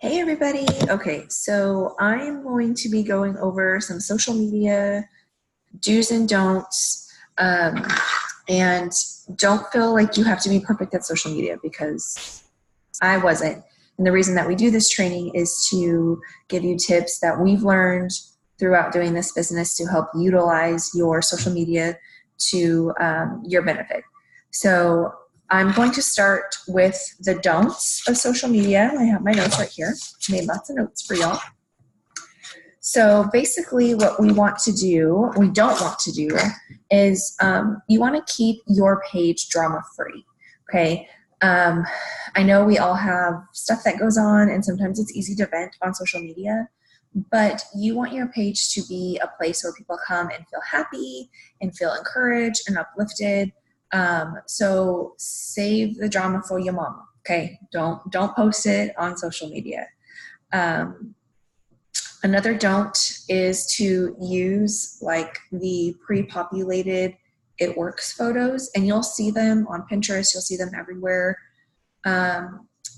Hey everybody. Okay, so I'm going to be going over some social media do's and don'ts. And don't feel like you have to be perfect at social media because I wasn't. And the reason that we do this training is to give you tips that we've learned throughout doing this business to help utilize your social media to your benefit. So I'm going to start with the don'ts of social media. I have my notes right here. Made lots of notes for y'all. So basically what we don't want to do is you want to keep your page drama free. Okay. I know we all have stuff that goes on and sometimes it's easy to vent on social media, but you want your page to be a place where people come and feel happy and feel encouraged and uplifted. So save the drama for your mama. Okay. Don't post it on social media. Another don't is to use like the pre-populated It Works photos, and you'll see them on Pinterest. You'll see them everywhere. I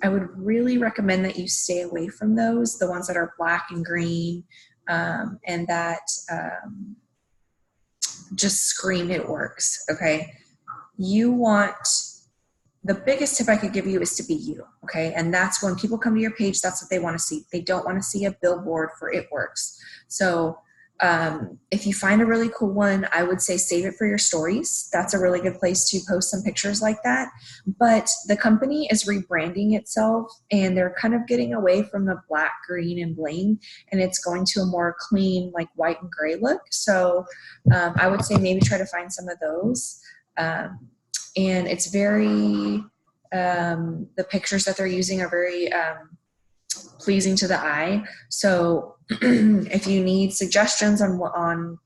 would really recommend that you stay away from those, the ones that are black and green, and that just scream It Works, okay? The biggest tip I could give you is to be you, okay? And that's when people come to your page, that's what they want to see. They don't want to see a billboard for It Works. So if you find a really cool one, I would say save it for your stories. That's a really good place to post some pictures like that. But the company is rebranding itself, and they're kind of getting away from the black, green, and bling, and it's going to a more clean, like white and gray look. So I would say maybe try to find some of those. And it's very, the pictures that they're using are very pleasing to the eye. So if you need suggestions on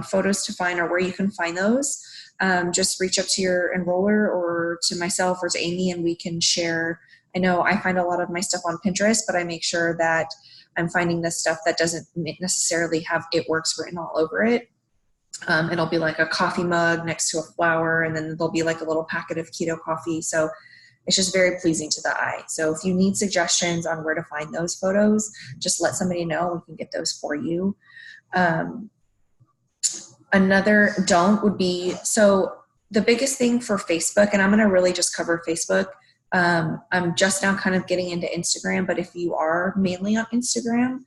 photos to find or where you can find those, just reach up to your enroller or to myself or to Amy, and we can share. I know I find a lot of my stuff on Pinterest, but I make sure that I'm finding the stuff that doesn't necessarily have It Works written all over it. It'll be like a coffee mug next to a flower, and then there'll be like a little packet of keto coffee. So it's just very pleasing to the eye. So if you need suggestions on where to find those photos, just let somebody know. We can get those for you. Another don't would be, so the biggest thing for Facebook, and I'm going to really just cover Facebook. I'm just now kind of getting into Instagram, but if you are mainly on Instagram,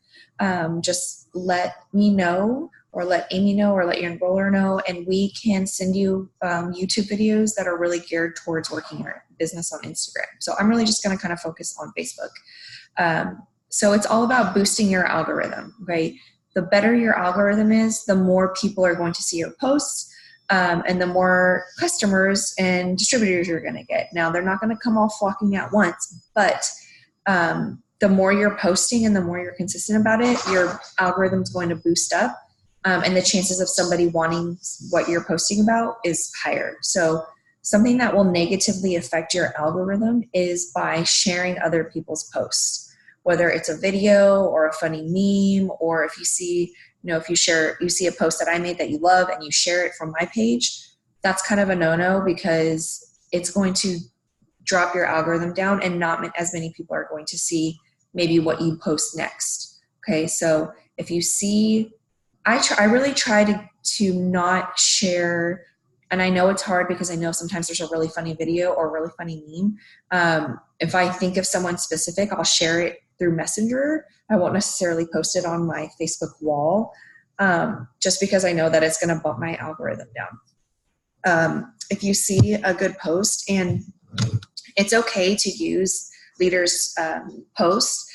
just let me know, or let Amy know, or let your enroller know, and we can send you YouTube videos that are really geared towards working your business on Instagram. So I'm really just going to kind of focus on Facebook. So it's all about boosting your algorithm, okay? The better your algorithm is, the more people are going to see your posts, and the more customers and distributors you're going to get. Now, they're not going to come all flocking at once, but the more you're posting and the more you're consistent about it, your algorithm's going to boost up. And the chances of somebody wanting what you're posting about is higher. So something that will negatively affect your algorithm is by sharing other people's posts, whether it's a video or a funny meme, or if you see, if you see a post that I made that you love and you share it from my page, that's kind of a no-no, because it's going to drop your algorithm down, and not as many people are going to see maybe what you post next. Okay, so if you see, I really try to not share, and I know it's hard because I know sometimes there's a really funny video or a really funny meme. If I think of someone specific, I'll share it through Messenger. I won't necessarily post it on my Facebook wall, just because I know that it's going to bump my algorithm down. If you see a good post, and it's okay to use leaders' posts,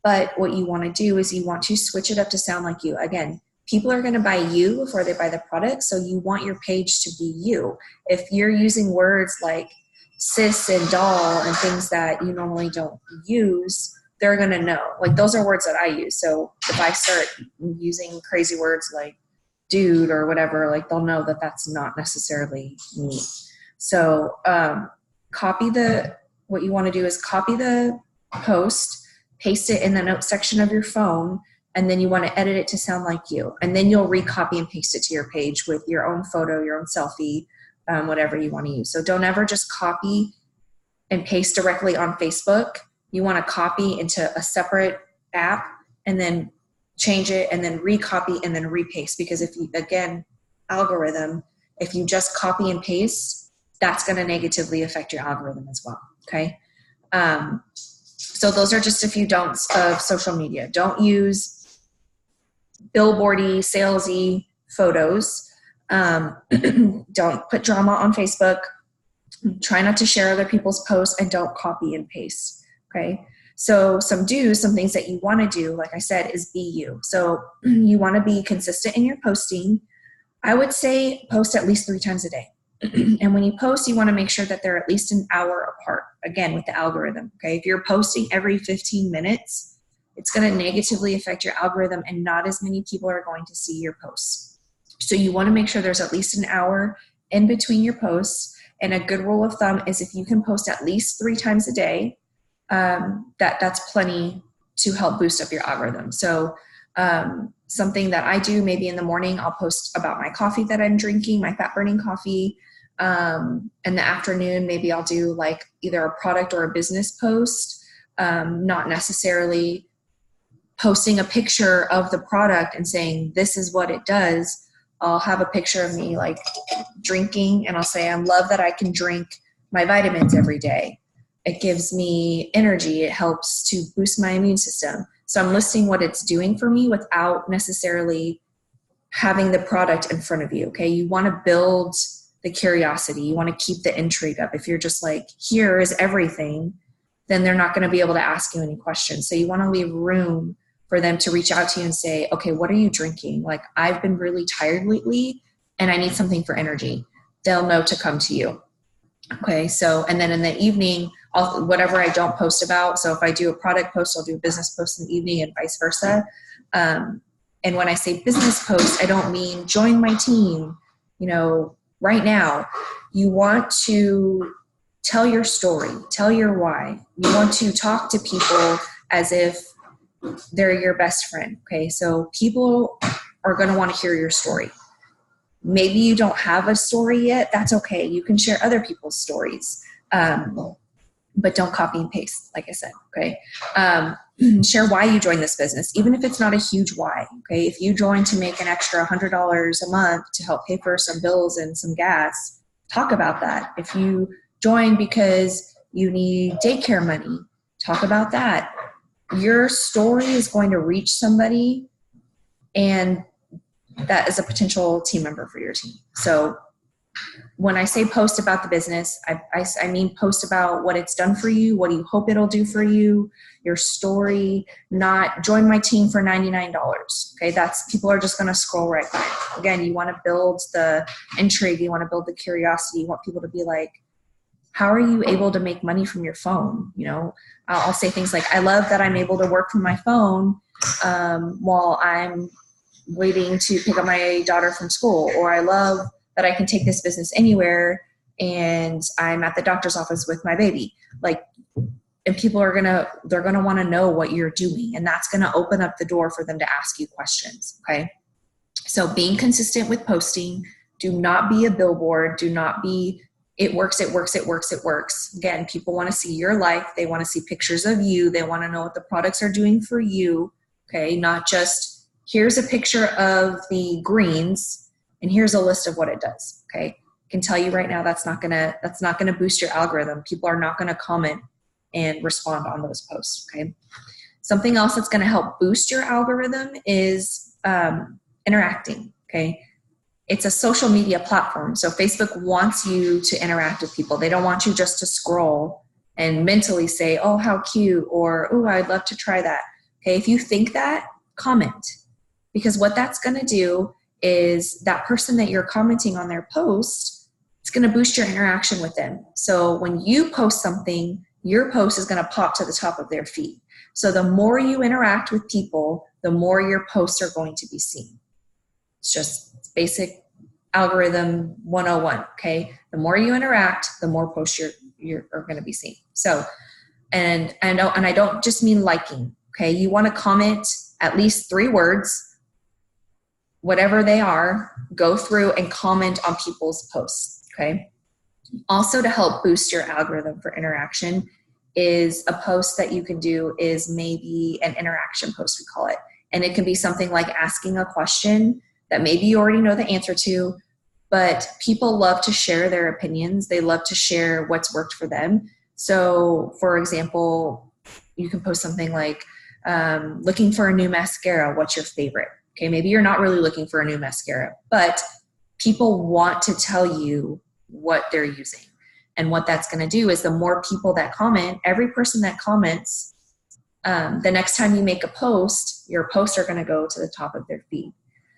but what you want to do is you want to switch it up to sound like you. Again, people are going to buy you before they buy the product, so you want your page to be you. If you're using words like sis and doll and things that you normally don't use, they're going to know. Like, those are words that I use. So if I start using crazy words like dude or whatever, like, they'll know that that's not necessarily me. So what you want to do is copy the post, paste it in the notes section of your phone, and then you want to edit it to sound like you. And then you'll recopy and paste it to your page with your own photo, your own selfie, whatever you want to use. So don't ever just copy and paste directly on Facebook you want to copy into a separate app and then change it and then recopy and then repaste. Because if you, again, algorithm, if you just copy and paste, that's going to negatively affect your algorithm as well. Okay. So those are just a few don'ts of social media. Don't use billboardy, salesy photos. Don't put drama on Facebook. Try not to share other people's posts, and don't copy and paste. Okay. So some things that you want to do, like I said, is be you. So you want to be consistent in your posting. I would say post at least 3 times a day. And when you post, you want to make sure that they're at least an hour apart, again, with the algorithm. Okay. If you're posting every 15 minutes, it's going to negatively affect your algorithm, and not as many people are going to see your posts. So you want to make sure there's at least an hour in between your posts. And a good rule of thumb is if you can post at least 3 times a day, that's plenty to help boost up your algorithm. So something that I do, maybe in the morning, I'll post about my coffee that I'm drinking, my fat burning coffee. In the afternoon, maybe I'll do like either a product or a business post, not necessarily posting a picture of the product and saying, this is what it does. I'll have a picture of me like drinking, and I'll say, I love that I can drink my vitamins every day. It gives me energy. It helps to boost my immune system. So I'm listing what it's doing for me without necessarily having the product in front of you. Okay. You want to build the curiosity. You want to keep the intrigue up. If you're just like, here is everything, then they're not going to be able to ask you any questions. So you want to leave room for them to reach out to you and say, okay, what are you drinking? Like, I've been really tired lately and I need something for energy. They'll know to come to you. Okay. So, and then in the evening, whatever I don't post about. So if I do a product post, I'll do a business post in the evening, and vice versa. And when I say business post, I don't mean join my team, right now. You want to tell your story, tell your why. You want to talk to people as if they're your best friend. Okay. So people are going to want to hear your story. Maybe you don't have a story yet. That's okay. You can share other people's stories. But don't copy and paste, like I said. Okay. Share why you joined this business, even if it's not a huge why. Okay. If you join to make an extra $100 a month to help pay for some bills and some gas, talk about that. If you join because you need daycare money, talk about that. Your story is going to reach somebody, and that is a potential team member for your team. So when I say post about the business, I mean post about what it's done for you, what do you hope it'll do for you, your story, not join my team for $99. Okay, people are just going to scroll right by. Again, you want to build the intrigue, you want to build the curiosity, you want people to be like, how are you able to make money from your phone? I'll say things like, I love that I'm able to work from my phone while I'm waiting to pick up my daughter from school, or I love that I can take this business anywhere and I'm at the doctor's office with my baby. And people they're going to want to know what you're doing, and that's going to open up the door for them to ask you questions. Okay. So being consistent with posting, do not be a billboard. Do not be, it works. Again, people want to see your life. They want to see pictures of you. They want to know what the products are doing for you. Okay. Not just, here's a picture of the greens and here's a list of what it does. Okay. I can tell you right now, that's not going to boost your algorithm. People are not going to comment and respond on those posts. Okay. Something else that's going to help boost your algorithm is interacting. Okay. It's a social media platform. So Facebook wants you to interact with people. They don't want you just to scroll and mentally say, oh, how cute, or, oh, I'd love to try that. Okay. If you think that, comment, because what that's going to do is that person that you're commenting on their post, it's going to boost your interaction with them. So when you post something, your post is going to pop to the top of their feed. So the more you interact with people, the more your posts are going to be seen. It's basic algorithm 101. Okay. The more you interact, the more posts you're going to be seen. So, and I don't just mean liking. Okay. You want to comment at least 3 words, whatever they are, go through and comment on people's posts. Okay. Also, to help boost your algorithm for interaction is a post that you can do is maybe an interaction post, we call it. And it can be something like asking a question that maybe you already know the answer to, but people love to share their opinions. They love to share what's worked for them. So for example, you can post something like, looking for a new mascara, what's your favorite? Okay, maybe you're not really looking for a new mascara, but people want to tell you what they're using. And what that's going to do is the more people that comment, every person that comments, the next time you make a post, your posts are going to go to the top of their feed.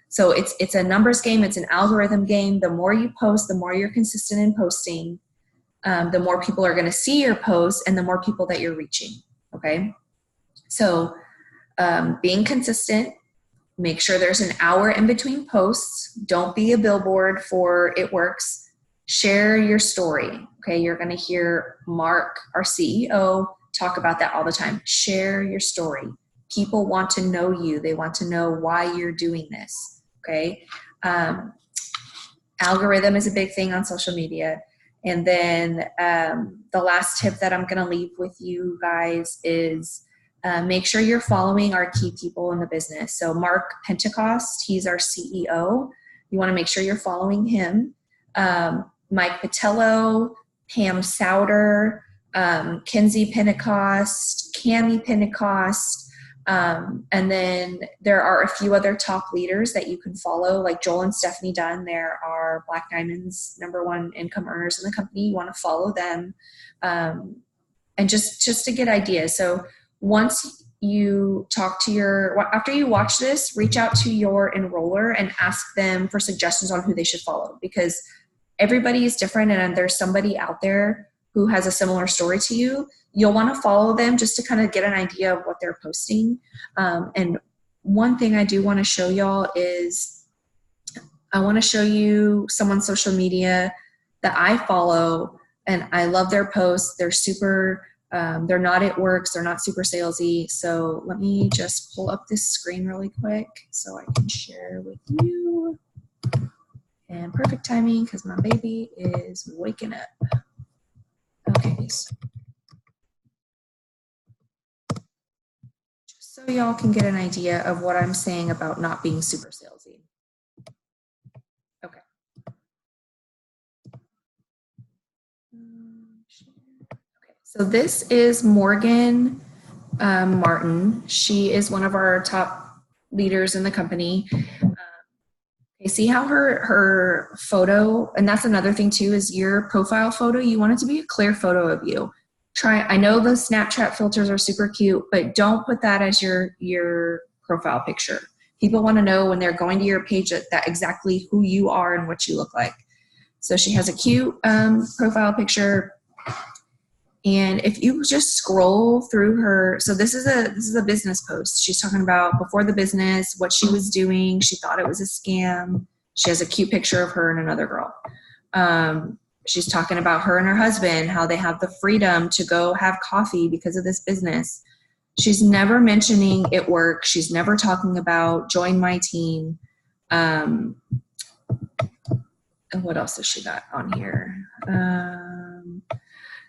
So it's a numbers game. It's an algorithm game. The more you post, the more you're consistent in posting, the more people are going to see your posts and the more people that you're reaching. Okay. So being consistent, make sure there's an hour in between posts. Don't be a billboard for it works. Share your story. Okay. You're going to hear Mark, our CEO, talk about that all the time. Share your story. People want to know you. They want to know why you're doing this. Okay. Algorithm is a big thing on social media. And then the last tip that I'm going to leave with you guys is make sure you're following our key people in the business. So Mark Pentecost, he's our CEO. You want to make sure you're following him. Mike Patello, Pam Souder, Kenzie Pentecost, Cami Pentecost, and then there are a few other top leaders that you can follow, like Joel and Stephanie Dunn. There are Black Diamond's #1 income earners in the company. You want to follow them, and just to get ideas. So once you talk to after you watch this, reach out to your enroller and ask them for suggestions on who they should follow, because everybody is different and there's somebody out there who has a similar story to you. You'll want to follow them just to kind of get an idea of what they're posting. And one thing I do want to show y'all is I want to show you someone's social media that I follow, and I love their posts. They're super, they're not it works. They're not super salesy. So let me just pull up this screen really quick so I can share with you. And perfect timing because my baby is waking up. Okay, so just so y'all can get an idea of what I'm saying about not being super salesy. Okay. Okay, so this is Morgan Martin. She is one of our top leaders in the company. Okay, see how her photo, and that's another thing too, is your profile photo, you want it to be a clear photo of you. I know the Snapchat filters are super cute, but don't put that as your profile picture. People want to know when they're going to your page that exactly who you are and what you look like. So she has a cute profile picture. And if you just scroll through her, so this is a business post. She's talking about before the business, what she was doing. She thought it was a scam. She has a cute picture of her and another girl. She's talking about her and her husband, how they have the freedom to go have coffee because of this business. She's never mentioning it works. She's never talking about join my team. And what else has she got on here?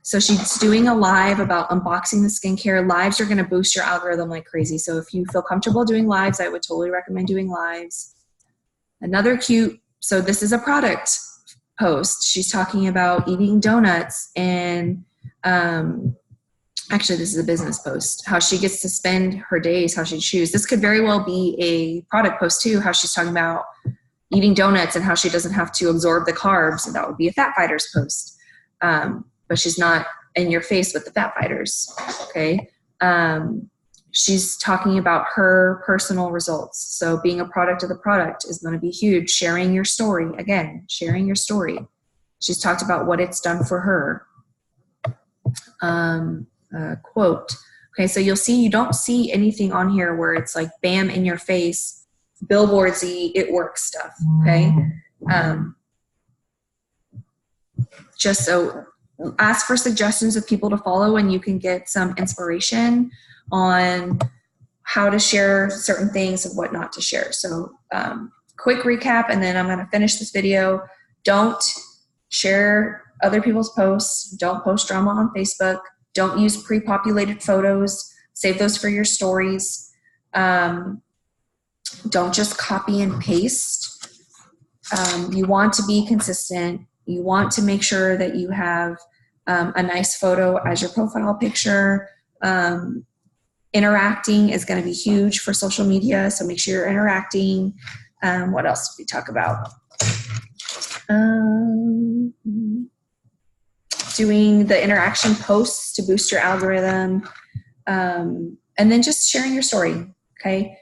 So she's doing a live about unboxing the skincare. Lives are going to boost your algorithm like crazy. So if you feel comfortable doing lives, I would totally recommend doing lives. Another cute, so this is a product post. She's talking about eating donuts and actually this is a business post, how she gets to spend her days, how she chooses. This could very well be a product post too, how she's talking about eating donuts and how she doesn't have to absorb the carbs, and that would be a Fat Fighters post. But she's not in your face with the Fat Fighters, okay? She's talking about her personal results. So being a product of the product is going to be huge. Sharing your story, again, sharing your story. She's talked about what it's done for her. Quote. Okay, so you'll see, you don't see anything on here where it's like bam in your face, billboardsy, it works stuff, okay? Just so ask for suggestions of people to follow and you can get some inspiration on how to share certain things and what not to share. So quick recap, and then I'm going to finish this video. Don't share other people's posts. Don't post drama on Facebook. Don't use pre-populated photos. Save those for your stories. Don't just copy and paste. You want to be consistent. You want to make sure that you have a nice photo as your profile picture. Interacting is going to be huge for social media, so make sure you're interacting. What else did we talk about? Doing the interaction posts to boost your algorithm, and then just sharing your story. Okay,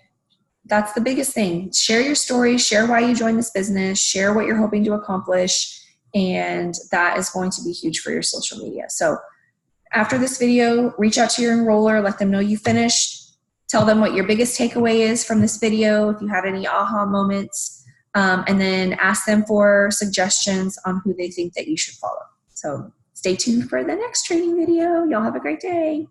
that's the biggest thing. Share your story, share why you joined this business, share what you're hoping to accomplish, and that is going to be huge for your social media. So after this video, reach out to your enroller, let them know you finished, tell them what your biggest takeaway is from this video, if you had any aha moments, and then ask them for suggestions on who they think that you should follow. So stay tuned for the next training video. Y'all have a great day.